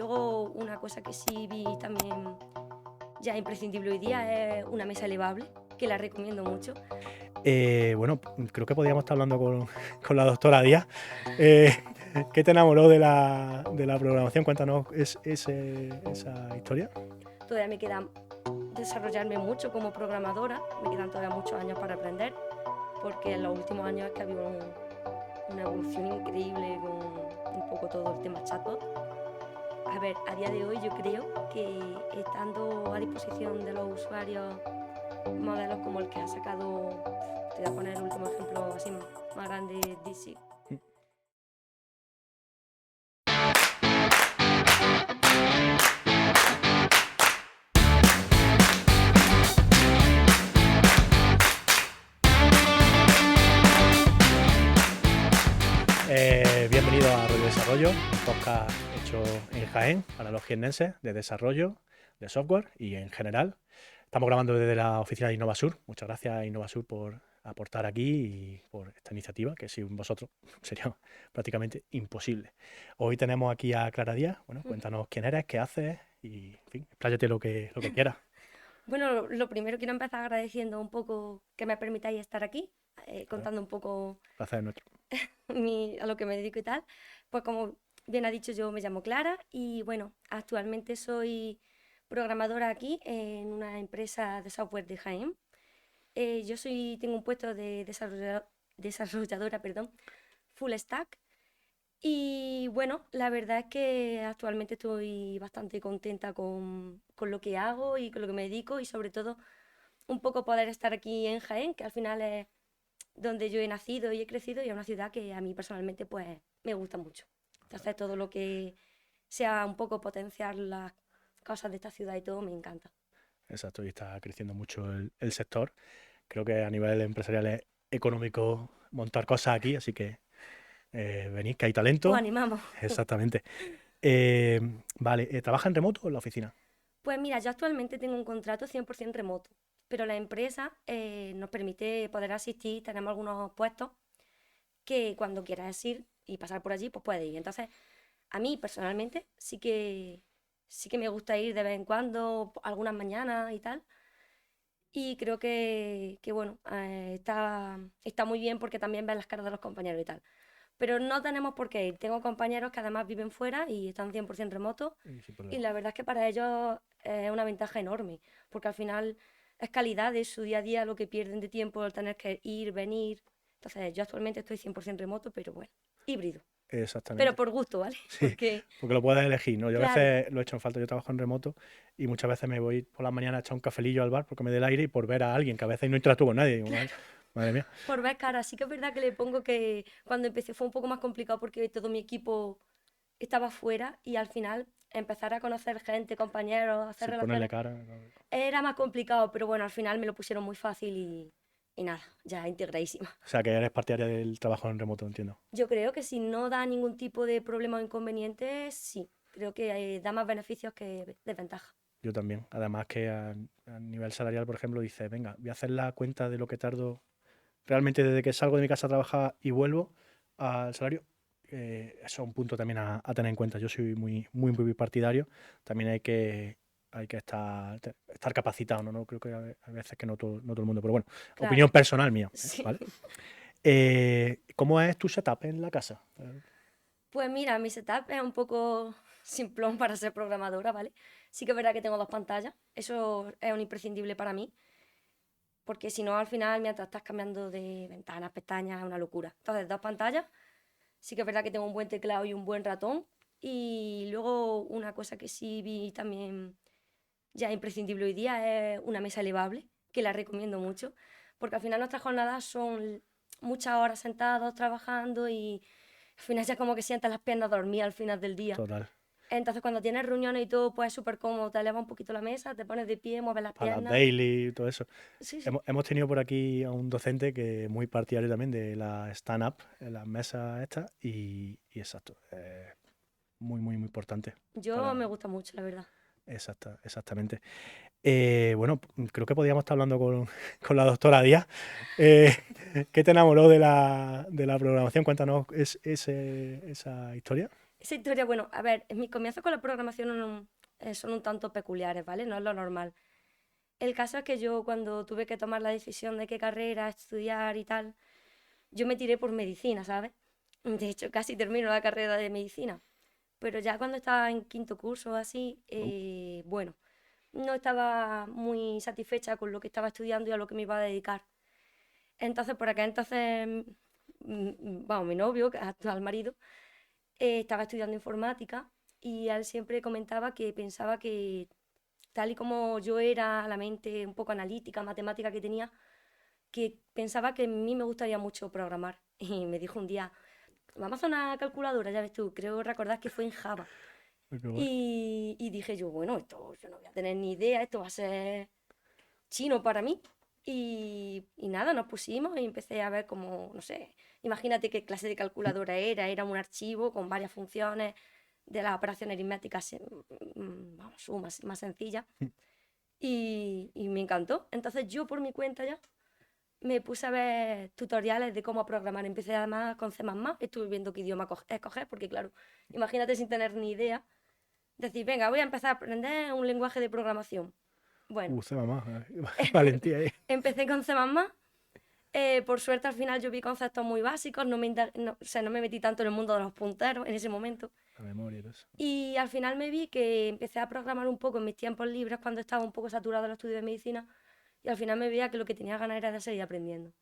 luego una cosa que sí vi también ya imprescindible hoy día es una mesa elevable, que la recomiendo mucho. Bueno, creo que podríamos estar hablando con la doctora Díaz. Eh, ¿Qué te enamoró de la programación? Cuéntanos esa historia. Todavía me queda desarrollarme mucho como programadora, me quedan todavía muchos años para aprender, porque en los últimos años es que ha habido una evolución increíble con un poco todo el tema chatbot. A ver, a día de hoy yo creo que estando a disposición de los usuarios modelos como el que ha sacado, te voy a poner el último ejemplo así más grande, DeepSeek. Bienvenido a Rollo Desarrollo, un podcast hecho en Jaén para los jiennenses de desarrollo, de software y en general. Estamos grabando desde la oficina de Innovasur. Muchas gracias, Innovasur, por aportar aquí y por esta iniciativa, que sin vosotros sería prácticamente imposible. Hoy tenemos aquí a Clara Díaz. Bueno, cuéntanos quién eres, qué haces y, en fin, expláyate lo que quieras. Bueno, lo primero quiero empezar agradeciendo un poco que me permitáis estar aquí, Nada, contando un poco placer es nuestro. a lo que me dedico y tal. Pues como bien ha dicho, yo me llamo Clara y bueno, actualmente soy programadora aquí en una empresa de software de Jaén. Tengo un puesto de desarrolladora, perdón, full stack. Y bueno, la verdad es que actualmente estoy bastante contenta con lo que hago y con lo que me dedico y sobre todo un poco poder estar aquí en Jaén, que al final es donde yo he nacido y he crecido y es una ciudad que a mí personalmente pues me gusta mucho. Entonces todo lo que sea un poco potenciar las cosas de esta ciudad y todo me encanta. Exacto, y está creciendo mucho el sector. Creo que a nivel empresarial es económico montar cosas aquí, así que venid, que hay Os talento. animamos. Exactamente. Vale, ¿trabaja en remoto o en la oficina? Pues mira, yo actualmente tengo un contrato 100% remoto, pero la empresa nos permite poder asistir, tenemos algunos puestos que cuando quieras ir y pasar por allí, pues puedes ir. Entonces, a mí personalmente sí que me gusta ir de vez en cuando, algunas mañanas y tal. Y creo que bueno, está muy bien porque también ves las caras de los compañeros y tal. Pero no tenemos por qué ir. Tengo compañeros que además viven fuera y están 100% remotos. Y sin Y problema. la verdad es que para ellos es una ventaja enorme. Porque al final es calidad de su día a día lo que pierden de tiempo al tener que ir, venir. Entonces yo actualmente estoy 100% remoto, pero bueno, híbrido. Pero Exactamente. por gusto, ¿vale? Sí, Porque, porque lo puedes elegir, ¿no? Yo a claro, veces lo he hecho en falta, yo trabajo en remoto y muchas veces me voy por las mañanas a echar un cafelillo al bar porque me dé el aire y por ver a alguien que a veces no interactúo con nadie. Digo, madre, madre mía. por ver cara, sí que es verdad que le pongo que cuando empecé fue un poco más complicado porque todo mi equipo estaba fuera y al final empezar a conocer gente, compañeros, hacer Sí, ponerle relaciones, cara. No. era más complicado, pero bueno, al final me lo pusieron muy fácil y nada, ya integradísima. O sea, que eres partidaria del trabajo en remoto, entiendo. Yo creo que si no da ningún tipo de problema o inconveniente, sí, creo que da más beneficios que desventajas. Yo también. Además que a nivel salarial, por ejemplo, dices, venga, voy a hacer la cuenta de lo que tardo realmente desde que salgo de mi casa a trabajar y vuelvo al salario. Eso es un punto también a tener en cuenta. Yo soy muy partidario. También hay que estar capacitado, ¿no? No creo que a veces que no todo el mundo, pero bueno, opinión Claro, personal mía, sí. ¿vale? ¿Cómo es tu setup en la casa? Pues mira, mi setup es un poco simplón para ser programadora, ¿vale? Sí que es verdad que tengo dos pantallas, eso es un imprescindible para mí, porque si no al final mientras estás cambiando de ventanas, pestañas, es una locura. Entonces, dos pantallas, sí que es verdad que tengo un buen teclado y un buen ratón. Y luego una cosa que sí vi también ya imprescindible hoy día es una mesa elevable, que la recomiendo mucho, porque al final nuestras jornadas son muchas horas sentados trabajando y al final ya como que sientes las piernas dormidas al final del día. Total. Entonces cuando tienes reuniones y todo, pues es súper cómodo, te elevas un poquito la mesa, te pones de pie, mueves las Para las piernas. daily y todo eso. Sí, sí. Hemos tenido por aquí a un docente que es muy partidario también de la stand-up, en las mesas estas, y exacto. Muy importante Yo para. me gusta mucho, la verdad. Exactamente. Bueno, creo que podríamos estar hablando con la doctora Díaz. Eh, ¿Qué te enamoró de la programación? Cuéntanos esa historia. esa historia, bueno, a ver, mis comienzos con la programación son un tanto peculiares, ¿vale? No es lo normal. El caso es que yo cuando tuve que tomar la decisión de qué carrera estudiar y tal, yo me tiré por medicina, ¿sabes? De hecho, casi termino la carrera de medicina. Pero ya cuando estaba en quinto curso o así, bueno, no estaba muy satisfecha con lo que estaba estudiando y a lo que me iba a dedicar. Entonces, por acá entonces, vamos, mi novio, que es actual marido, estaba estudiando informática y él siempre comentaba que pensaba que tal y como yo era, la mente un poco analítica, matemática que tenía, que pensaba que a mí me gustaría mucho programar. Y me dijo un día, vamos a hacer una calculadora, ya ves tú, creo recordar que fue en Java. Qué guay. Y dije yo, bueno, esto yo no voy a tener ni idea, esto va a ser chino para mí. Y nada, nos pusimos y empecé a ver como, no sé, imagínate qué clase de calculadora era un archivo con varias funciones de las operaciones aritméticas, vamos, sumas más sencillas. Y me encantó. Entonces yo por mi cuenta ya me puse a ver tutoriales de cómo programar. Empecé además con C++, estuve viendo qué idioma escoger, porque claro, imagínate sin tener ni idea, decir, venga, voy a empezar a aprender un lenguaje de programación. Bueno, C++, valentía ahí. empecé con C++. Por suerte al final yo vi conceptos muy básicos, o sea, no me metí tanto en el mundo de los punteros en ese momento. La memoria y todo eso. Y al final me vi que empecé a programar un poco en mis tiempos libres cuando estaba un poco saturado del estudio de medicina y al final me veía que lo que tenía ganas era de seguir aprendiendo.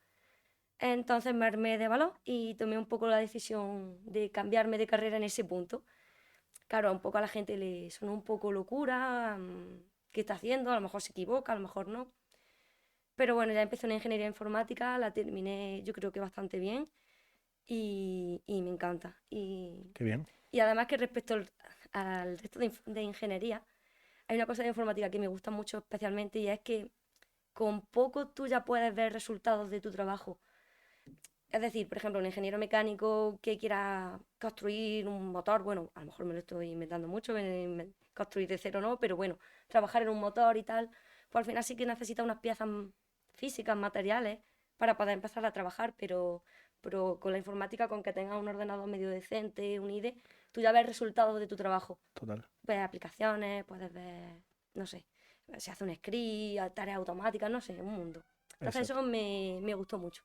Entonces me armé de valor y tomé un poco la decisión de cambiarme de carrera en ese punto. Claro, un poco a la gente le sonó un poco locura, ¿qué está haciendo? A lo mejor se equivoca, a lo mejor no. Pero bueno, ya empecé una ingeniería informática, la terminé yo creo que bastante bien y me encanta. Qué bien. Y además que respecto al resto de ingeniería, hay una cosa de informática que me gusta mucho especialmente y es que con poco tú ya puedes ver resultados de tu trabajo. Es decir, por ejemplo, un ingeniero mecánico que quiera construir un motor, bueno, a lo mejor me lo estoy inventando mucho, construir de cero no, pero bueno, trabajar en un motor y tal, pues al final sí que necesita unas piezas físicas, materiales, para poder empezar a trabajar, pero con la informática, con que tengas un ordenador medio decente, un IDE, tú ya ves resultados de tu trabajo. Total. Ves aplicaciones, puedes ver, no sé, se hace un script, tareas automáticas, no sé, un mundo. Entonces Exacto. eso me gustó mucho.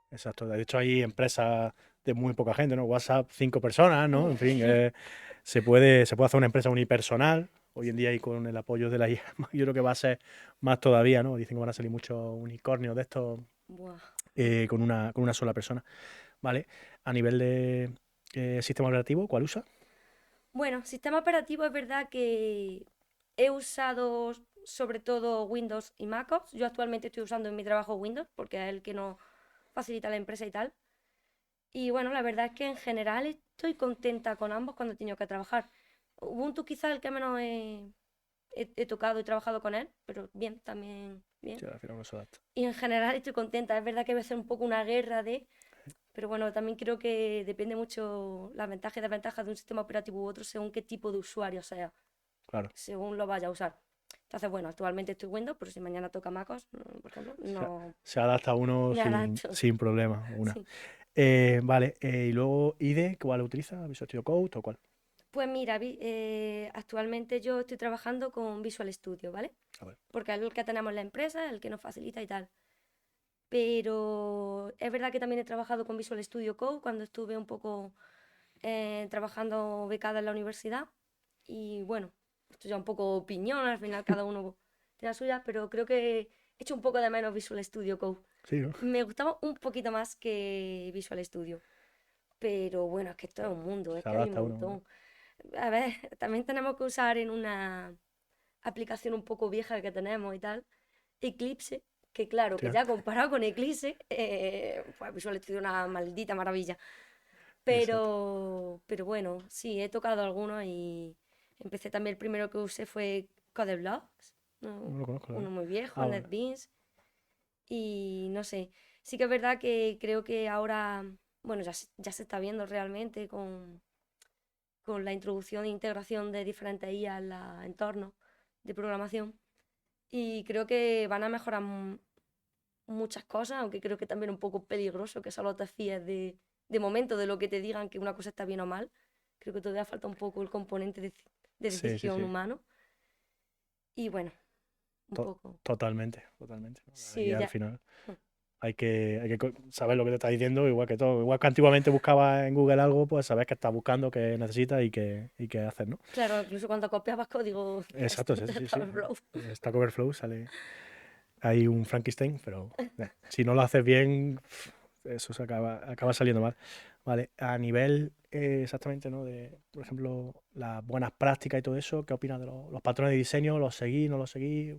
Exacto. De hecho, hay empresas de muy poca gente, ¿no? WhatsApp, 5 personas, ¿no? En fin, se puede hacer una empresa unipersonal. Hoy en día y con el apoyo de la IA, yo creo que va a ser más todavía, ¿no? Dicen que van a salir muchos unicornios de estos Buah. con una sola persona, ¿vale? A nivel de sistema operativo, ¿cuál usa? Bueno, sistema operativo es verdad que he usado sobre todo Windows y MacOS. Yo actualmente estoy usando en mi trabajo Windows porque es el que nos facilita la empresa y tal. Y bueno, la verdad es que en general estoy contenta con ambos cuando he tenido que trabajar. Ubuntu quizá el que menos he tocado y trabajado con él, pero bien, también bien. Sí, al final no se adapta. Y en general estoy contenta. Es verdad que va a ser un poco una guerra de... Pero bueno, también creo que depende mucho las ventajas y desventajas de un sistema operativo u otro según qué tipo de usuario sea, Claro. según lo vaya a usar. Entonces, bueno, actualmente estoy Windows, pero si mañana toca MacOS, por ejemplo, Se, no se adapta uno me sin, adapto. sin problema. Una. Sí. Vale, y luego IDE, ¿cuál utiliza? ¿Visual Studio Code o cuál? Pues mira, actualmente yo estoy trabajando con Visual Studio, ¿vale? A ver. Porque es el que tenemos en la empresa, el que nos facilita y tal. Pero es verdad que también he trabajado con Visual Studio Code cuando estuve un poco trabajando becada en la universidad. Y bueno, esto ya un poco opinión, al final cada uno tiene la suya, pero creo que he hecho un poco de menos Visual Studio Code. Sí, ¿no? Me gustaba un poquito más que Visual Studio. Pero bueno, es que esto es un mundo, es Se que hay un adapta uno, ¿no? montón. A ver, también tenemos que usar en una aplicación un poco vieja que tenemos y tal, Eclipse, que claro, que Hostia, ya comparado con Eclipse, pues Visual Studio es una maldita maravilla. exacto. Pero bueno, sí, he tocado algunos y empecé también, el primero que usé fue Codeblogs, No lo conozco, la uno verdad. muy viejo, Ah, bueno. NetBeans, y no sé, sí que es verdad que creo que ahora, bueno, ya se está viendo realmente con la introducción e integración de diferentes IA en los entornos de programación. Y creo que van a mejorar muchas cosas, aunque creo que también un poco peligroso que solo te fíes de momento de lo que te digan que una cosa está bien o mal. Creo que todavía falta un poco el componente de Sí, sí, decisión sí. humano. Y bueno, un To- poco. Totalmente, totalmente, ¿no? Ahí Sí, al ya. final mm, hay que saber lo que te está diciendo, igual que todo. Igual que antiguamente buscabas en Google algo, pues sabes qué estás buscando, qué necesitas y qué hacer, ¿no? Claro, incluso cuando copiabas código Exacto, sí, sí, sí. Stack Overflow. Stack Overflow sale ahí un Frankenstein, pero si no lo haces bien, eso acaba saliendo mal. Vale, a nivel exactamente, ¿no? De, por ejemplo, las buenas prácticas y todo eso, ¿qué opinas de los patrones de diseño? ¿Los seguís, no los seguís?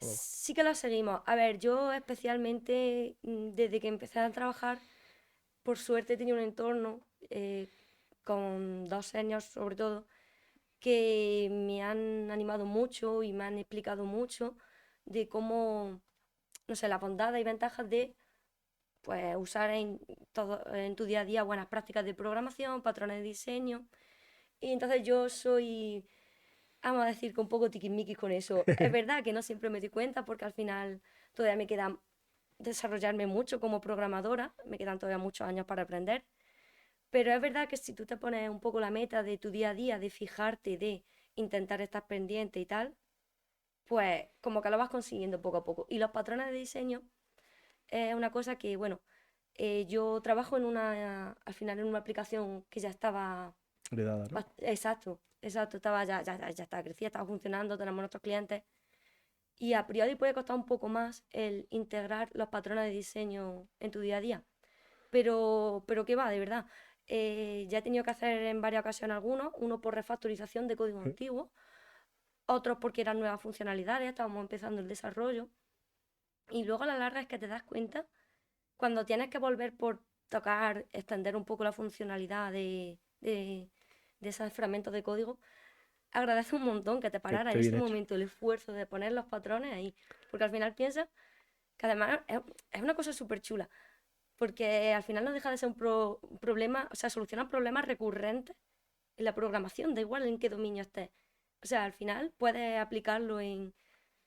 O- Sí que lo seguimos. A ver, yo especialmente desde que empecé a trabajar, por suerte he tenido un entorno con dos seniors sobre todo, que me han animado mucho y me han explicado mucho de cómo, no sé, las bondades y ventajas de pues, usar en tu día a día buenas prácticas de programación, patrones de diseño. Y entonces yo soy, vamos a decir, que un poco tiquismiquis con eso. Es verdad que no siempre me doy cuenta porque al final todavía me queda desarrollarme mucho como programadora, me quedan todavía muchos años para aprender, pero es verdad que si tú te pones un poco la meta de tu día a día, de fijarte, de intentar estar pendiente y tal, pues como que lo vas consiguiendo poco a poco. Y los patrones de diseño es una cosa que, bueno, yo trabajo al final en una aplicación que ya estaba, Heredada, ¿no? exacto, exacto, estaba ya estaba crecida, estaba funcionando, tenemos nuestros clientes. Y a priori puede costar un poco más el integrar los patrones de diseño en tu día a día. Pero qué va, de verdad. Ya he tenido que hacer en varias ocasiones algunos, uno por refactorización de código antiguo, otros porque eran nuevas funcionalidades, estábamos empezando el desarrollo. Y luego a la larga es que te das cuenta, cuando tienes que volver por tocar, extender un poco la funcionalidad de esos fragmentos de código, agradece un montón que te parara Qué en bien ese hecho. momento el esfuerzo de poner los patrones ahí. Porque al final piensas que además es una cosa súper chula. Porque al final no deja de ser un problema, o sea, solucionar problemas recurrentes en la programación, da igual en qué dominio estés. O sea, al final puedes aplicarlo en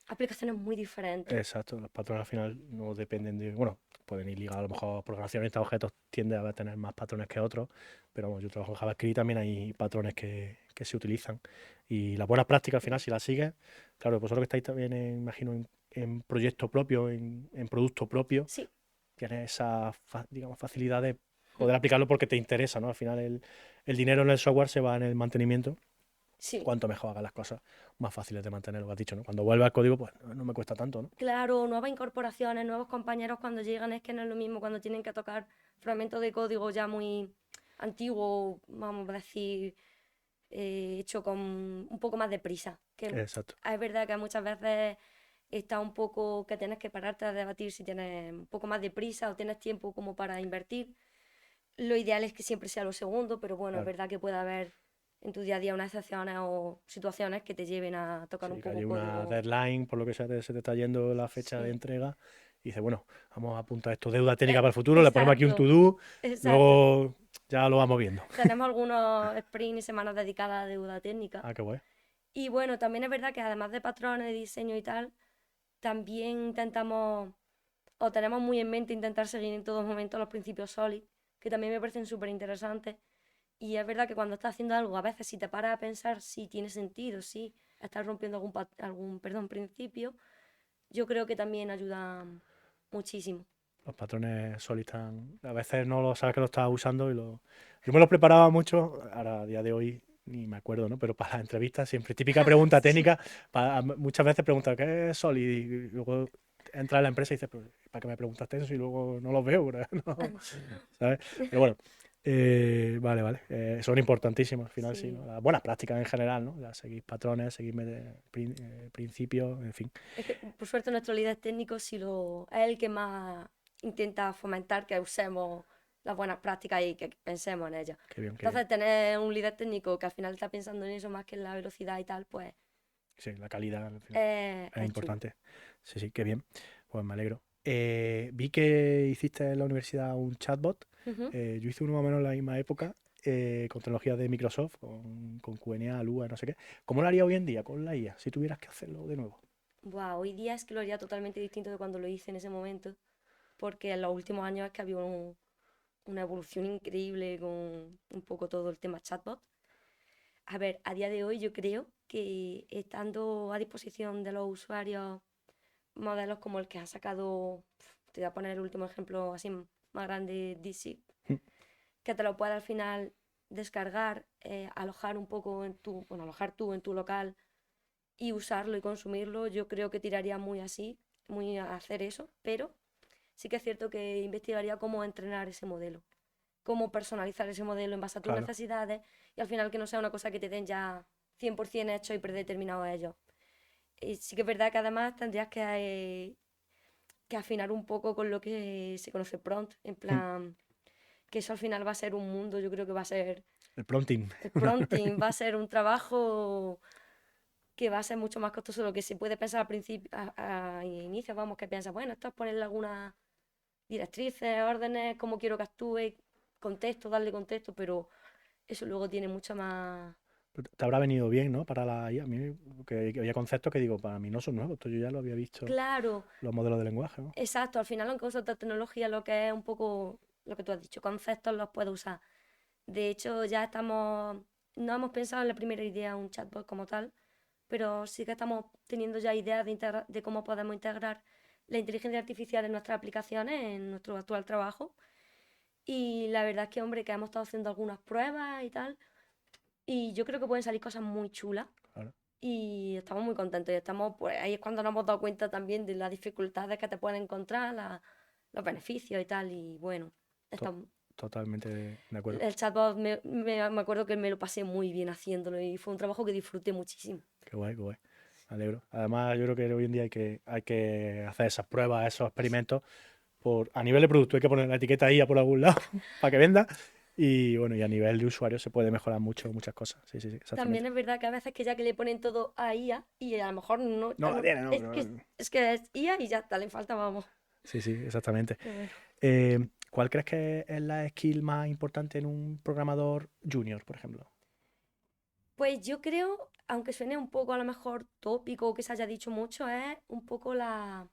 aplicaciones muy diferentes. Exacto, los patrones al final no dependen de, bueno, pueden ir ligados a lo mejor a programación de objetos tiende a tener más patrones que otros, pero bueno, yo trabajo en JavaScript y también hay patrones que se utilizan. Y las buenas prácticas al final, si las sigues, claro, vosotros que estáis también, imagino, en proyecto propio, en producto propio, Sí, tienes esa, digamos, facilidad de poder aplicarlo porque te interesa, ¿no? Al final el dinero en el software se va en el mantenimiento. sí. Cuanto mejor hagas las cosas, más fáciles de mantener, lo que has dicho, ¿no? Cuando vuelve al código, pues no me cuesta tanto, ¿no? Claro, nuevas incorporaciones, nuevos compañeros cuando llegan es que no es lo mismo cuando tienen que tocar fragmentos de código ya muy antiguo, vamos a decir, hecho con un poco más de prisa. Que Exacto. es verdad que muchas veces está un poco que tienes que pararte a debatir si tienes un poco más de prisa o tienes tiempo como para invertir. Lo ideal es que siempre sea lo segundo, pero bueno, es Claro. verdad que puede haber en tu día a día unas excepciones o situaciones que te lleven a tocar un Sí, que hay poco una código. deadline, por lo que sea, se te está yendo la fecha de Sí, entrega. Y dice, bueno, vamos a apuntar esto, deuda técnica eh, para el futuro, le ponemos aquí un exacto, to-do, exacto. luego ya lo vamos viendo. Tenemos algunos sprints y semanas dedicadas a deuda técnica. Ah, qué guay. Y bueno, también es verdad que además de patrones de diseño y tal, también intentamos o tenemos muy en mente intentar seguir en todos momentos los principios SOLID, que también me parecen súper interesantes. Y es verdad que cuando estás haciendo algo, a veces si te paras a pensar si tiene sentido, si estás rompiendo algún principio, yo creo que también ayuda muchísimo. Los patrones Solid están. A veces no lo sabes que lo estás usando Yo me los preparaba mucho, ahora a día de hoy ni me acuerdo, ¿no? Pero para las entrevistas siempre, típica pregunta Sí, técnica, muchas veces preguntan, ¿qué es Solid? Y luego entra a la empresa y dices, "Pero, ¿para qué me preguntaste eso si luego no los veo? ¿Verdad? No, ¿sabes? Pero bueno, vale, vale. Son importantísimos al final, sí, ¿no? sí. Las buenas prácticas en general, ¿no? Ya seguir patrones, seguir principios, en fin. Es que por suerte nuestro líder técnico es el que más intenta fomentar que usemos las buenas prácticas y que pensemos en ellas. Qué bien, qué bien. Entonces, tener un líder técnico que al final está pensando en eso más que en la velocidad y tal, pues Sí, la calidad al final es es chulo. importante. Sí, sí, qué bien. Pues me alegro. Vi que hiciste en la universidad un chatbot. Ujú. Yo hice uno más o menos en la misma época, con tecnologías de Microsoft, con QNA, Lua, no sé qué. ¿Cómo lo haría hoy en día con la IA, si tuvieras que hacerlo de nuevo? Buah, hoy día es que lo haría totalmente distinto de cuando lo hice en ese momento, porque en los últimos años es que ha habido una evolución increíble con un poco todo el tema chatbot. A ver, a día de hoy yo creo que estando a disposición de los usuarios modelos como el que ha sacado, te voy a poner el último ejemplo así más grande, DeepSeek, que te lo puedas al final descargar, alojar un poco en tu, bueno, alojar tú en tu local y usarlo y consumirlo, yo creo que tiraría muy así, muy a hacer eso, pero sí que es cierto que investigaría cómo entrenar ese modelo, cómo personalizar ese modelo en base a tus Claro, necesidades y al final que no sea una cosa que te den ya 100% hecho y predeterminado a ellos. Y sí que es verdad que además tendrías que afinar un poco con lo que se conoce prompt, en plan, que eso al final va a ser un mundo, yo creo que va a ser, el prompting. el prompting va a ser un trabajo que va a ser mucho más costoso de lo que se puede pensar al principio, a inicio, vamos, que piensas, bueno, esto es ponerle algunas directrices, órdenes, cómo quiero que actúe, contexto, darle contexto, pero eso luego tiene mucha más... Te habrá venido bien, ¿no? Para la IA. A mí, que había conceptos que digo, para mí no son nuevos. Esto yo ya lo había visto, Claro, los modelos de lenguaje, ¿no? exacto, al final aunque usas tecnología, lo que es un poco lo que tú has dicho, conceptos los puedes usar. De hecho, ya estamos, no hemos pensado en la primera idea un chatbot como tal, pero sí que estamos teniendo ya ideas de cómo podemos integrar la inteligencia artificial en nuestras aplicaciones, en nuestro actual trabajo. Y la verdad es que, hombre, que hemos estado haciendo algunas pruebas y tal, y yo creo que pueden salir cosas muy chulas. Claro. Y estamos muy contentos y estamos, pues ahí es cuando nos hemos dado cuenta también de las dificultades que te pueden encontrar, los beneficios y tal. Y bueno, To- estamos, Totalmente de acuerdo. el chatbot me acuerdo que me lo pasé muy bien haciéndolo y fue un trabajo que disfruté muchísimo. Qué guay, qué guay. Me alegro. Además, yo creo que hoy en día hay que hacer esas pruebas, esos experimentos. A nivel de producto hay que poner la etiqueta IA por algún lado para que venda. Y bueno, y a nivel de usuario se puede mejorar mucho, muchas cosas. Sí, sí, sí, También exactamente. es verdad que a veces que ya que le ponen todo a IA y a lo mejor no, No la tiene, no, es que es IA y ya está, le falta, vamos. Sí, sí, exactamente. Pero bueno. ¿Cuál crees que es la skill más importante en un programador junior, por ejemplo? Pues yo creo, aunque suene un poco a lo mejor tópico o que se haya dicho mucho, es un poco la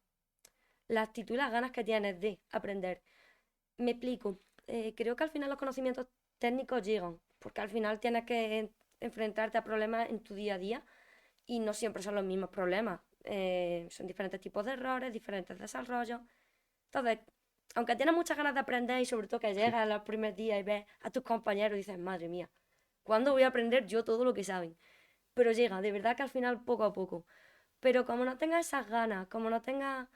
actitud y las ganas que tienes de aprender. Me explico. Creo que al final los conocimientos técnicos llegan, porque al final tienes que enfrentarte a problemas en tu día a día y no siempre son los mismos problemas. Son diferentes tipos de errores, diferentes desarrollos. Entonces, aunque tienes muchas ganas de aprender y sobre todo que Sí, llegas a los primeros días y ves a tus compañeros y dices, madre mía, ¿cuándo voy a aprender yo todo lo que saben? Pero llega, de verdad que al final poco a poco. Pero como no tengas esas ganas, como no tengas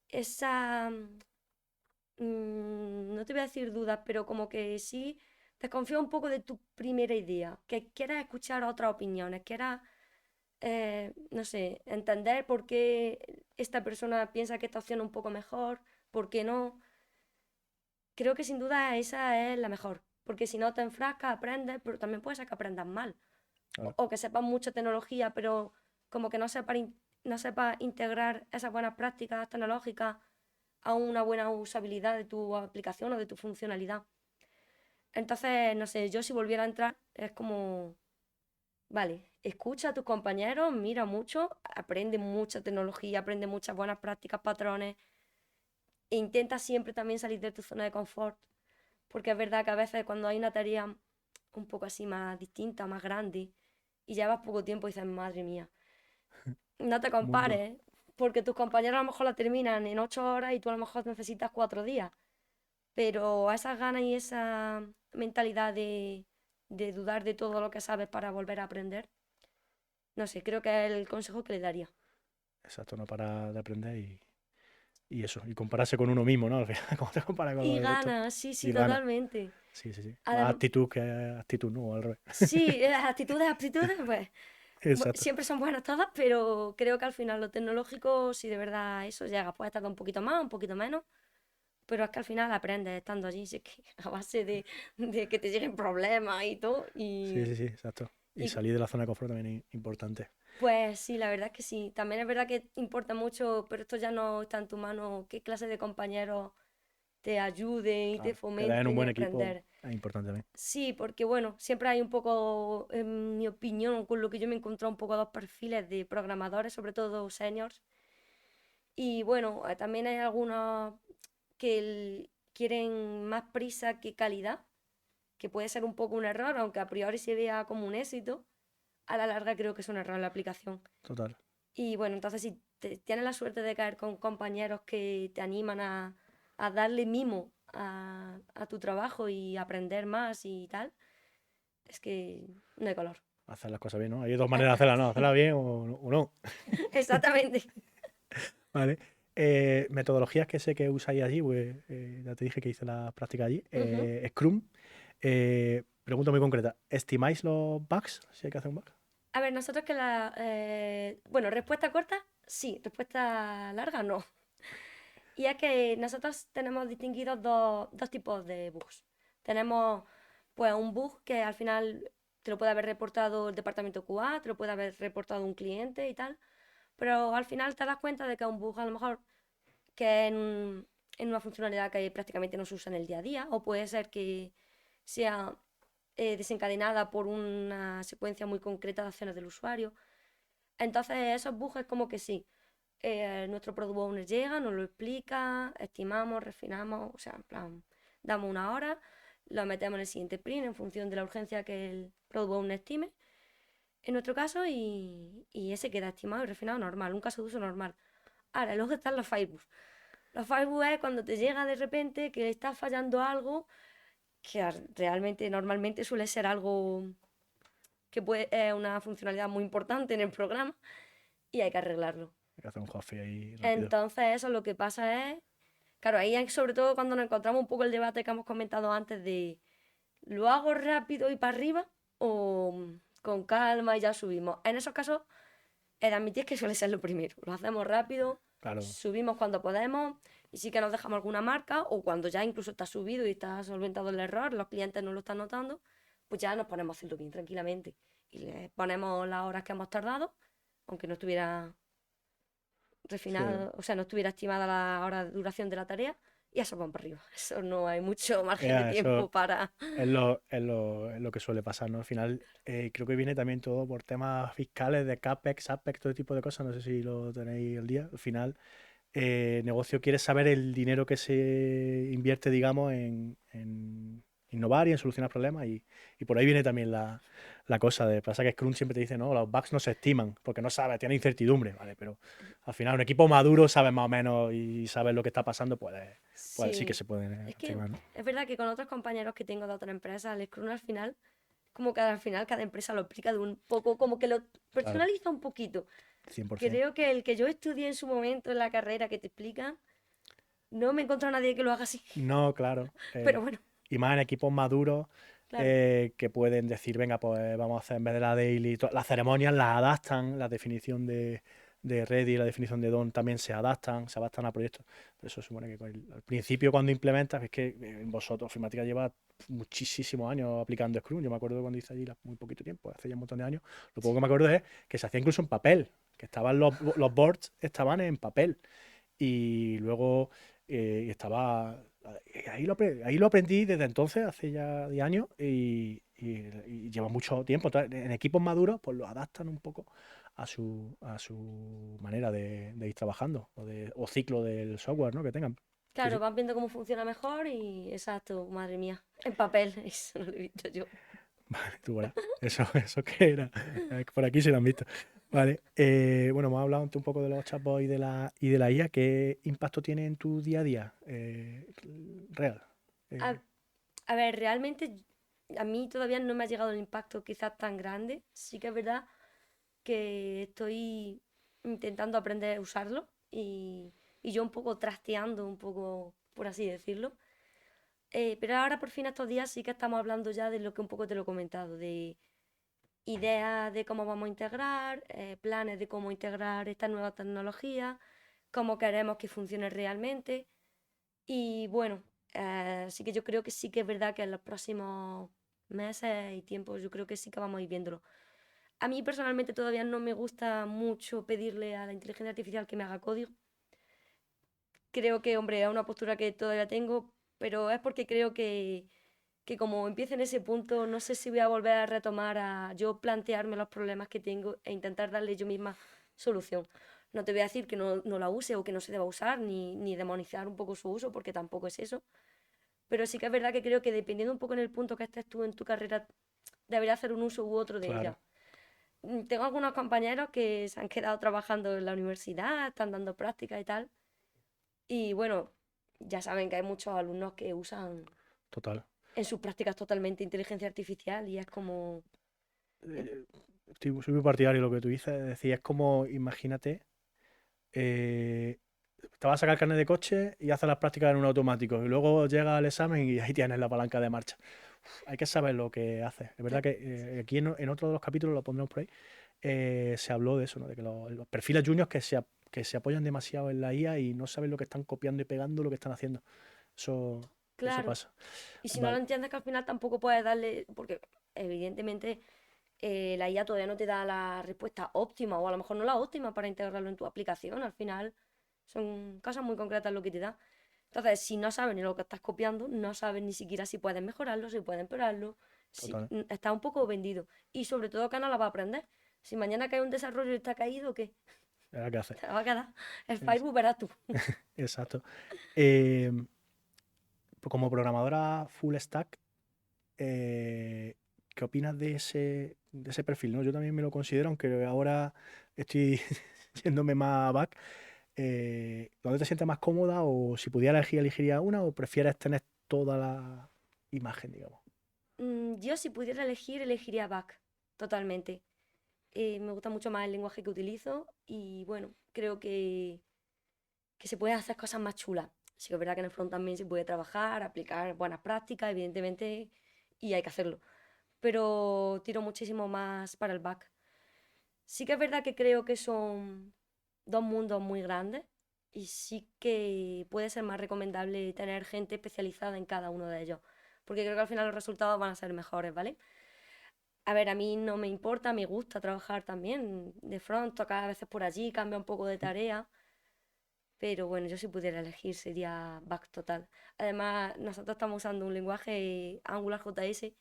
esa, no te voy a decir dudas, pero como que sí desconfío un poco de tu primera idea, que quieras escuchar otras opiniones, quieras, no sé, entender por qué esta persona piensa que esta opción es un poco mejor, por qué no. Creo que sin duda esa es la mejor, porque si no te enfrascas, aprendes, pero también puede ser que aprendas mal, claro. o que sepas mucha tecnología, pero como que no sepa integrar esas buenas prácticas tecnológicas a una buena usabilidad de tu aplicación o de tu funcionalidad. Entonces, no sé, yo si volviera a entrar es como, vale, escucha a tus compañeros, mira mucho, aprende mucha tecnología, aprende muchas buenas prácticas, patrones, e intenta siempre también salir de tu zona de confort, porque es verdad que a veces cuando hay una tarea un poco así más distinta, más grande, y llevas poco tiempo dices, madre mía, no te Mundo. compares, porque tus compañeros a lo mejor la terminan en 8 horas y tú a lo mejor necesitas 4 días. Pero esas ganas y esa mentalidad de dudar de todo lo que sabes para volver a aprender, no sé, creo que es el consejo que le daría. Exacto, no para de aprender y eso. Y compararse con uno mismo, ¿no? Al final, ¿cómo te comparas con Y los restos? ganas, sí, sí, Y gana. totalmente. Sí, sí, sí. Más Adem- actitud que actitud, no, al revés. sí, las actitudes, aptitudes, pues Exacto. siempre son buenas todas, pero creo que al final lo tecnológico, si de verdad eso llega, puede estar un poquito más, un poquito menos, pero es que al final aprendes estando allí, si es que a base de que te lleguen problemas y todo, Sí, sí, sí, exacto. Y y salir de la zona de confort también es importante. pues sí, la verdad es que sí. También es verdad que importa mucho, pero esto ya no está en tu mano, qué clase de compañeros te ayuden y te Claro. Quedar en un fomenten y buen equipo aprender. es importante también. Sí, porque bueno, siempre hay un poco, en mi opinión, con lo que yo me he encontrado un poco dos perfiles de programadores, sobre todo seniors. Y bueno, también hay algunos que quieren más prisa que calidad, que puede ser un poco un error, aunque a priori se vea como un éxito, a la larga creo que es un error en la aplicación. Total. Y bueno, entonces si tienes la suerte de caer con compañeros que te animan a darle mimo a tu trabajo y aprender más y tal, es que no hay color. Hacer las cosas bien, ¿no? Hay dos maneras de hacerlas, ¿no? Hacerlas bien o no. Exactamente. Vale. Metodologías que sé que usáis allí, pues ya te dije que hice la práctica allí. Ujú. Scrum. Pregunta muy concreta. ¿Estimáis los bugs? Si hay que hacer un bug. A ver, nosotros que la... bueno, respuesta corta, sí. Respuesta larga, no. Y es que nosotros tenemos distinguidos dos tipos de bugs. Tenemos pues un bug que al final te lo puede haber reportado el departamento QA, te lo puede haber reportado un cliente y tal, pero al final te das cuenta de que es un bug a lo mejor que en una funcionalidad que prácticamente no se usa en el día a día, o puede ser que sea desencadenada por una secuencia muy concreta de acciones del usuario. Entonces esos bugs es como que sí, nuestro product owner llega, nos lo explica, estimamos, refinamos, o sea, en plan, damos una hora, lo metemos en el siguiente sprint en función de la urgencia que el product owner estime, en nuestro caso, y ese queda estimado y refinado normal, un caso de uso normal. Ahora, luego están los firebugs. Los firebugs es cuando te llega de repente que está fallando algo que realmente normalmente suele ser algo que puede, es una funcionalidad muy importante en el programa y hay que arreglarlo. Hay que hacer un coffee ahí rápido. Entonces eso lo que pasa es, claro, ahí es sobre todo cuando nos encontramos un poco el debate que hemos comentado antes de ¿lo hago rápido y para arriba o con calma y ya subimos? En esos casos, he de admitir que suele ser lo primero. Lo hacemos rápido, Claro. subimos cuando podemos y sí que nos dejamos alguna marca o cuando ya incluso está subido y está solventado el error, los clientes no lo están notando, pues ya nos ponemos a hacerlo bien tranquilamente y le ponemos las horas que hemos tardado, aunque no estuviera Sí. refinado, o sea, no estuviera estimada la hora de duración de la tarea y eso vamos para arriba. Eso no hay mucho margen de tiempo Eso para... es lo que suele pasar, ¿no? Al final, creo que viene también todo por temas fiscales de CAPEX, APEX, todo tipo de cosas. No sé si lo tenéis al día. Al final, negocio quiere saber el dinero que se invierte, digamos, en innovar y en solucionar problemas. Y por ahí viene también la cosa de pasa que Scrum siempre te dice, no, los bugs no se estiman, porque no sabes, tiene incertidumbre, ¿vale? Pero al final un equipo maduro sabe más o menos y sabe lo que está pasando, pues sí que Sí, se pueden es que estimar, ¿no? es verdad que con otros compañeros que tengo de otras empresas, el Scrum al final, como que al final cada empresa lo explica de un poco, como que lo Claro, personaliza un poquito. 100%. Creo que el que yo estudié en su momento en la carrera que te explica, no me he encontrado a nadie que lo haga así. No, claro. Pero bueno, Y más en equipos maduros claro. que pueden decir, venga, pues vamos a hacer en vez de la daily, las ceremonias las adaptan, la definición de ready, la definición de don también se adaptan a proyectos. Pero eso supone que al principio cuando implementas, es que vosotros, Ofimática lleva muchísimos años aplicando Scrum. Yo me acuerdo cuando hice allí muy poquito tiempo, hace ya un montón de años. Lo poco que me acuerdo es que se hacía incluso en papel, que estaban los boards estaban en papel. Y luego estaba ahí lo aprendí desde entonces, hace ya 10 años, y lleva mucho tiempo. Entonces, en equipos maduros, pues lo adaptan un poco a su manera de ir trabajando o ciclo del software, ¿no? Que tengan. Sí, Claro, sí. van viendo cómo funciona mejor y exacto, madre mía, en papel, eso no lo he visto yo. Vale, tú verás. Eso que era. Por aquí se lo han visto. Vale. Bueno, hemos hablado un poco de los chatbots y de la IA. ¿Qué impacto tiene en tu día a día real? A, Eh, a ver, realmente a mí todavía no me ha llegado el impacto quizás tan grande. Sí que es verdad que estoy intentando aprender a usarlo y yo un poco trasteando, un poco, por así decirlo. Pero ahora por fin estos días sí que estamos hablando ya de lo que un poco te lo he comentado, de ideas de cómo vamos a integrar, planes de cómo integrar esta nueva tecnología, cómo queremos que funcione realmente. Y bueno, sí que yo creo que sí que es verdad que en los próximos meses y tiempos yo creo que sí que vamos a ir viéndolo. A mí personalmente todavía no me gusta mucho pedirle a la inteligencia artificial que me haga código. Creo que, hombre, es una postura que todavía tengo, pero es porque creo que como empiece en ese punto, no sé si voy a volver a retomar a yo plantearme los problemas que tengo e intentar darle yo misma solución. No te voy a decir que no la use o que no se deba usar, ni demonizar un poco su uso, porque tampoco es eso. pero sí que es verdad que creo que dependiendo un poco en el punto que estés tú en tu carrera, deberías hacer un uso u otro de ella. Claro, Tengo algunos compañeros que se han quedado trabajando en la universidad, están dando prácticas y tal, y bueno, ya saben que hay muchos alumnos que usan total. en sus prácticas totalmente inteligencia artificial y es como... eh, Eh, soy muy partidario de lo que tú dices, es decir, es como, imagínate, eh, te vas a sacar el carnet de coche y haces las prácticas en un automático y luego llega al examen y ahí tienes la palanca de marcha. Hay que saber lo que haces. Es verdad cla- que aquí en otro de los capítulos, lo pondremos por ahí, se habló de eso, ¿no? De que los perfiles juniors que se apoyan demasiado en la IA y no saben lo que están copiando y pegando lo que están haciendo. Eso claro. pasa. Y si no lo Vale, entiendes que al final tampoco puedes darle, porque evidentemente la IA todavía no te da la respuesta óptima o a lo mejor no la óptima para integrarlo en tu aplicación. Al final son cosas muy concretas lo que te da. Entonces, si no sabes ni lo que estás copiando, no sabes ni siquiera si puedes mejorarlo, si puedes empeorarlo, si total. está un poco vendido. Y sobre todo que no la va a aprender. Si mañana cae un desarrollo y está caído, ¿qué? Verá qué hace. Te la va a quedar. El Es- Facebook verás tú. exacto. Eh, como programadora full stack, ¿qué opinas de ese perfil? ¿No? Yo también me lo considero, aunque ahora estoy yéndome más a back. ¿Dónde te sientes más cómoda? O si pudiera elegir, elegiría una, o prefieres tener toda la imagen, digamos. Yo si pudiera elegir, elegiría Back. Totalmente. Me gusta mucho más el lenguaje que utilizo y bueno, creo que se pueden hacer cosas más chulas. Sí que es verdad que en el front también se puede trabajar, aplicar buenas prácticas, evidentemente, y hay que hacerlo. Pero tiro muchísimo más para el back. Sí que es verdad que creo que son dos mundos muy grandes y sí que puede ser más recomendable tener gente especializada en cada uno de ellos, porque creo que al final los resultados van a ser mejores, ¿vale? A ver, a mí no me importa, me gusta trabajar también de front, tocar a veces por allí, cambia un poco de tarea. Pero bueno, yo si pudiera elegir sería back total. Además, nosotros estamos usando un lenguaje Angular JS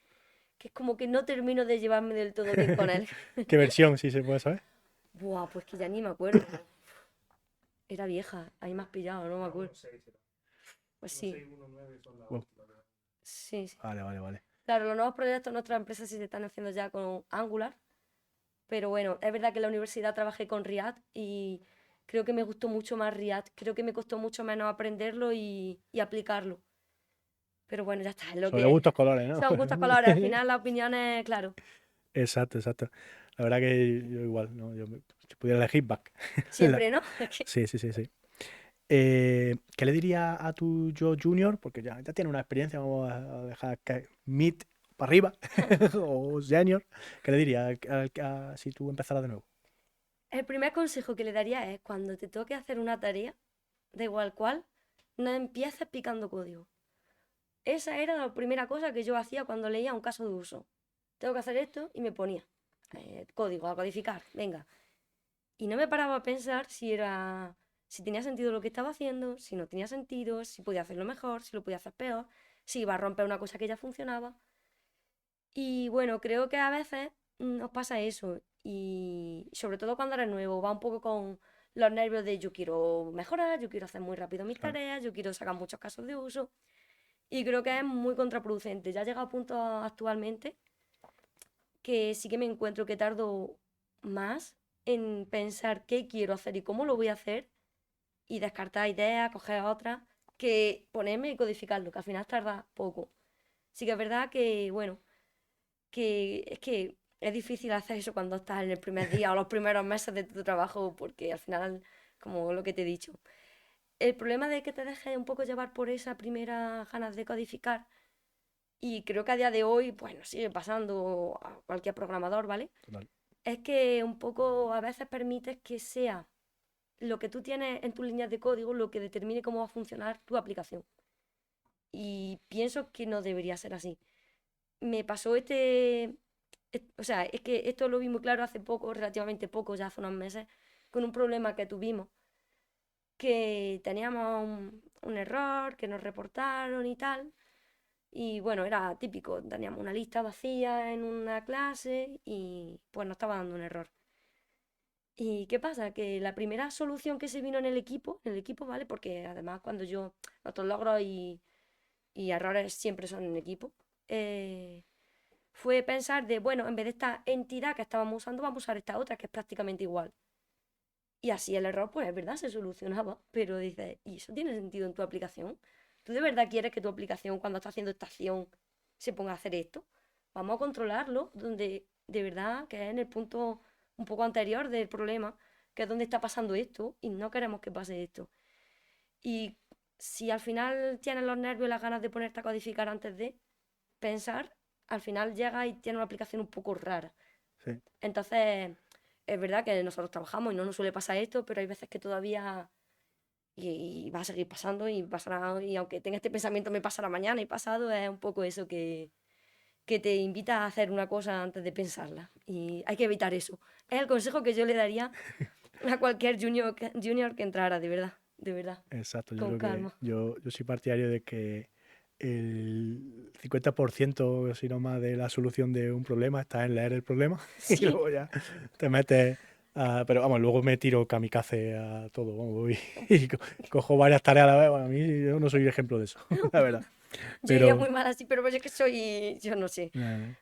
que es como que no termino de llevarme del todo bien con él. ¿Qué versión, si se puede saber? Buah, pues que ya ni me acuerdo. Era vieja, ahí me has pillado, no me acuerdo. Pues sí, Wow. sí, sí. Vale, vale, vale. Claro, los nuevos proyectos en nuestras empresas sí se están haciendo ya con Angular, pero bueno, es verdad que en la universidad trabajé con React y creo que me gustó mucho más React. Creo que me costó mucho menos aprenderlo y aplicarlo. Pero bueno, ya está, es lo Sobre que es. gustos colores, ¿no? Son gustos colores, al final la opinión es, claro, Exacto, exacto. La verdad que yo igual, ¿no? Si pudiera elegir back. La- siempre, ¿no? Es que Sí, sí, sí, sí. ¿Qué le diría a tu yo junior? Porque ya tiene una experiencia, vamos a dejar que mid para arriba o senior. ¿Qué le diría si tú empezaras de nuevo? el primer consejo que le daría es cuando te toque hacer una tarea, da igual cuál, no empieces picando código. Esa era la primera cosa que yo hacía cuando leía un caso de uso. Tengo que hacer esto y me ponía código, a codificar, venga. Y no me paraba a pensar si tenía sentido lo que estaba haciendo, si no tenía sentido, si podía hacerlo mejor, si lo podía hacer peor, si iba a romper una cosa que ya funcionaba. Y bueno, creo que a veces nos pasa eso. Y sobre todo cuando eres nuevo, va un poco con los nervios de yo quiero mejorar, yo quiero hacer muy rápido mis Claro. tareas, yo quiero sacar muchos casos de uso. Y creo que es muy contraproducente. Ya he llegado a punto actualmente que sí que me encuentro que tardo más en pensar qué quiero hacer y cómo lo voy a hacer y descartar ideas, coger otras, que ponerme y codificarlo, que al final tarda poco. Sí que es verdad que, bueno, que es que es difícil hacer eso cuando estás en el primer día o los primeros meses de tu trabajo, porque al final, como lo que te he dicho, el problema de que te dejes un poco llevar por esa primera ganas de codificar, y creo que a día de hoy, pues nos sigue pasando a cualquier programador, ¿vale? Total. Es que un poco a veces permites que sea lo que tú tienes en tus líneas de código lo que determine cómo va a funcionar tu aplicación. Y pienso que no debería ser así. Me pasó o sea, es que esto lo vi muy claro hace poco, relativamente poco, ya hace unos meses, con un problema que tuvimos, que teníamos un error, que nos reportaron y tal. Y bueno, era típico, teníamos una lista vacía en una clase y pues nos estaba dando un error. ¿Y qué pasa? Que la primera solución que se vino en el equipo, ¿vale? Porque además cuando yo, nuestros logros y errores siempre son en equipo, fue pensar de, bueno, en vez de esta entidad que estábamos usando, vamos a usar esta otra que es prácticamente igual. Y así el error, pues es verdad, se solucionaba, pero dices, ¿y eso tiene sentido en tu aplicación? ¿Tú de verdad quieres que tu aplicación, cuando está haciendo esta acción, se ponga a hacer esto? Vamos a controlarlo, donde de verdad, que es en el punto un poco anterior del problema, que es donde está pasando esto, y no queremos que pase esto. Y si al final tienes los nervios y las ganas de ponerte a codificar antes de pensar, al final llega y tiene una aplicación un poco rara. Sí. Entonces, es verdad que nosotros trabajamos y no nos suele pasar esto, pero hay veces que todavía y va a seguir pasando y pasará, y aunque tenga este pensamiento me pasará mañana y pasado, es un poco eso que te invita a hacer una cosa antes de pensarla. Y hay que evitar eso. Es el consejo que yo le daría a cualquier junior que entrara, de verdad, Exacto, yo con creo que calma. yo soy partidario de que el 50%, si no más, de la solución de un problema está en leer el problema y Sí, luego ya te metes a... Pero vamos, luego me tiro kamikaze a todo, vamos, voy y cojo varias tareas a la vez. Bueno, a mí yo no soy ejemplo de eso, la verdad. yo iría Pero muy mal así, pero pues es que soy, yo no sé,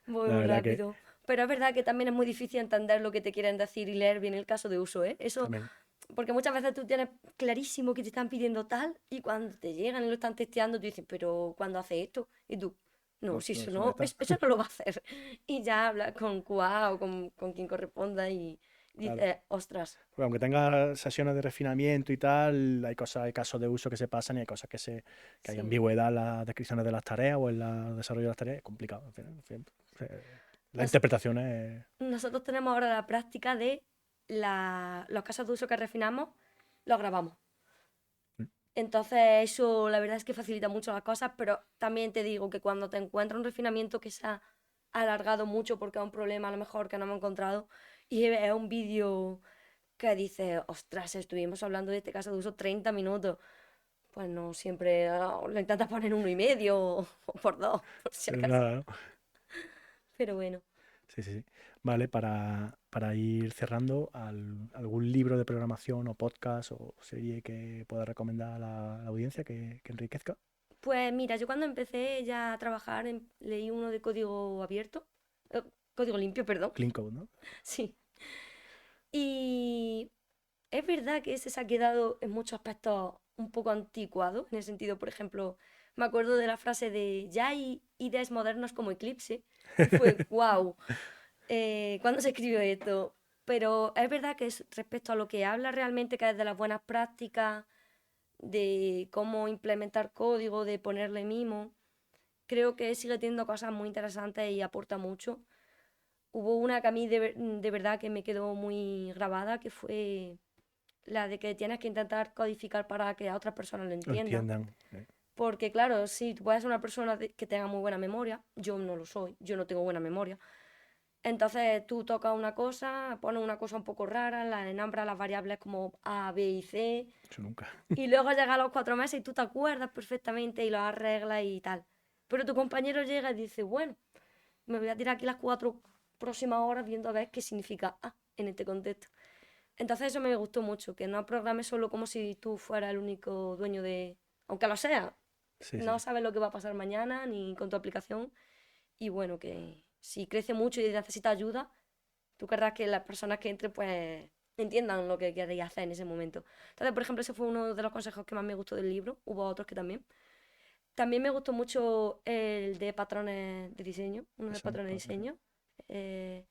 voy la muy verdad que rápido. Pero es verdad que también es muy difícil entender lo que te quieren decir y leer bien el caso de uso, ¿eh? Eso, también, porque muchas veces tú tienes clarísimo que te están pidiendo tal y cuando te llegan y lo están testeando, tú dices, pero ¿cuándo hace esto? Y tú, no, pues si eso eso ya no, está, eso no lo va a hacer. Y ya hablas con QA o con quien corresponda y claro. dices, ostras, Porque aunque tenga sesiones de refinamiento y tal, hay cosas, hay casos de uso que se pasan y hay cosas que hay sí. ambigüedad en las descripciones de las tareas o en el desarrollo de las tareas. Es complicado. En fin, la Nos- interpretación es... nosotros tenemos ahora la práctica de los casos de uso que refinamos, los grabamos. Entonces eso la verdad es que facilita mucho las cosas, pero también te digo que cuando te encuentras un refinamiento que se ha alargado mucho porque es un problema a lo mejor que no hemos encontrado y es un vídeo que dice, ostras, estuvimos hablando de este caso de uso 30 minutos, pues no siempre lo intentas poner en 1,5 o por 2, por si Pero acaso. nada, ¿no? Pero bueno, Sí, sí, sí. Vale, para ir cerrando, ¿algún libro de programación o podcast o serie que pueda recomendar a la audiencia que enriquezca? pues mira, yo cuando empecé ya a trabajar leí uno de código abierto, eh, código limpio, perdón, Clean Code, ¿no? sí. Y es verdad que ese se ha quedado en muchos aspectos un poco anticuado, en el sentido, por ejemplo, me acuerdo de la frase de ya hay ideas modernas como Eclipse, y fue, wow, ¿cuándo se escribió esto? Pero es verdad que respecto a lo que habla realmente, que es de las buenas prácticas, de cómo implementar código, de ponerle mimo, creo que sigue teniendo cosas muy interesantes y aporta mucho. Hubo una que a mí de verdad que me quedó muy grabada, que fue la de que tienes que intentar codificar para que a otras personas lo Lo entiendan. entiendan. Porque claro, si tú puedes ser una persona que tenga muy buena memoria, yo no lo soy, yo no tengo buena memoria. Entonces tú tocas una cosa, pones una cosa un poco rara, la enambras las variables como A, B y C, Eso nunca. y luego llega a los 4 meses y tú te acuerdas perfectamente y lo arreglas y tal. Pero tu compañero llega y dice, bueno, me voy a tirar aquí las 4 próximas horas viendo a ver qué significa A en este contexto. Entonces eso me gustó mucho, que no programes solo como si tú fueras el único dueño de... Aunque lo sea, Sí, sí, no sí. sabes lo que va a pasar mañana ni con tu aplicación. Y bueno, que si crece mucho y necesita ayuda, tú querrás que las personas que entren pues entiendan lo que queréis hacer en ese momento. Entonces, por ejemplo, ese fue uno de los consejos que más me gustó del libro. Hubo otros que también. También me gustó mucho el de patrones de diseño, uno de Eso me patrones de parece. diseño. eh,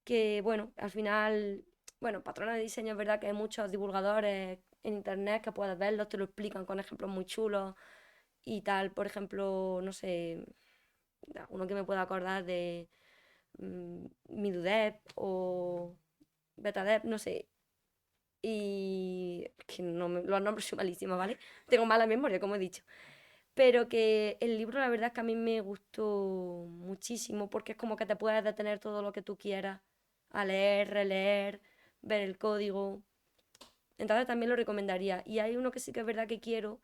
que bueno, al final, bueno, patrones de diseño es verdad que hay muchos divulgadores en internet que puedes verlos, te lo explican con ejemplos muy chulos y tal. Por ejemplo, no sé, uno que me pueda acordar de Midudev o Betadev, no sé. Y que no los nombres son malísimos, ¿vale? Tengo mala memoria, como he dicho. Pero que el libro la verdad es que a mí me gustó muchísimo porque es como que te puedes detener todo lo que tú quieras a leer, releer, ver el código. Entonces también lo recomendaría. Y hay uno que sí que es verdad que quiero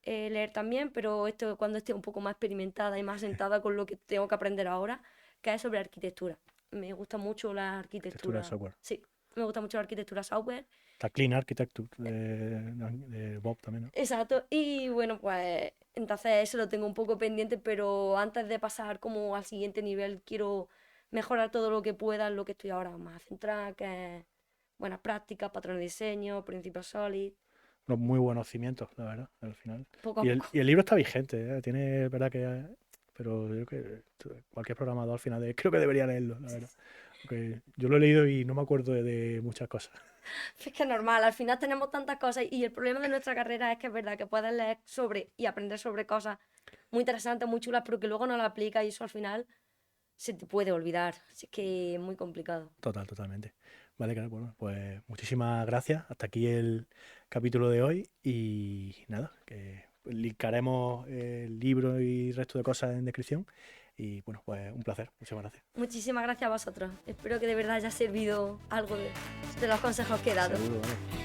leer también, pero esto cuando esté un poco más experimentada y más sentada con lo que tengo que aprender ahora, que es sobre arquitectura. Me gusta mucho la Arquitectura de arquitectura, software. sí, me gusta mucho la arquitectura software. Está Clean Architecture de Bob también, ¿no? Exacto, y bueno, pues Entonces eso lo tengo un poco pendiente, pero antes de pasar como al siguiente nivel quiero mejorar todo lo que pueda en lo que estoy ahora más centrada, que es buenas prácticas, patrones de diseño, principios sólidos, Unos muy buenos cimientos, la verdad, al final. poco a Y el, poco. y el libro está vigente, ¿eh? Tiene, verdad que... Pero yo creo que cualquier programador al final creo que debería leerlo, la verdad. Porque yo lo he leído y no me acuerdo de muchas cosas. Es que es normal, al final tenemos tantas cosas y el problema de nuestra carrera es que es verdad que puedes leer sobre y aprender sobre cosas muy interesantes, muy chulas, pero que luego no las aplicas y eso al final se te puede olvidar. Así que es muy complicado. Totalmente. Vale, claro, bueno, pues muchísimas gracias. Hasta aquí el capítulo de hoy y nada, que linkaremos el libro y el resto de cosas en descripción. Y bueno, pues un placer. Muchísimas gracias. Muchísimas gracias a vosotros. Espero que de verdad haya servido algo de los consejos que he dado. Seguro, vale.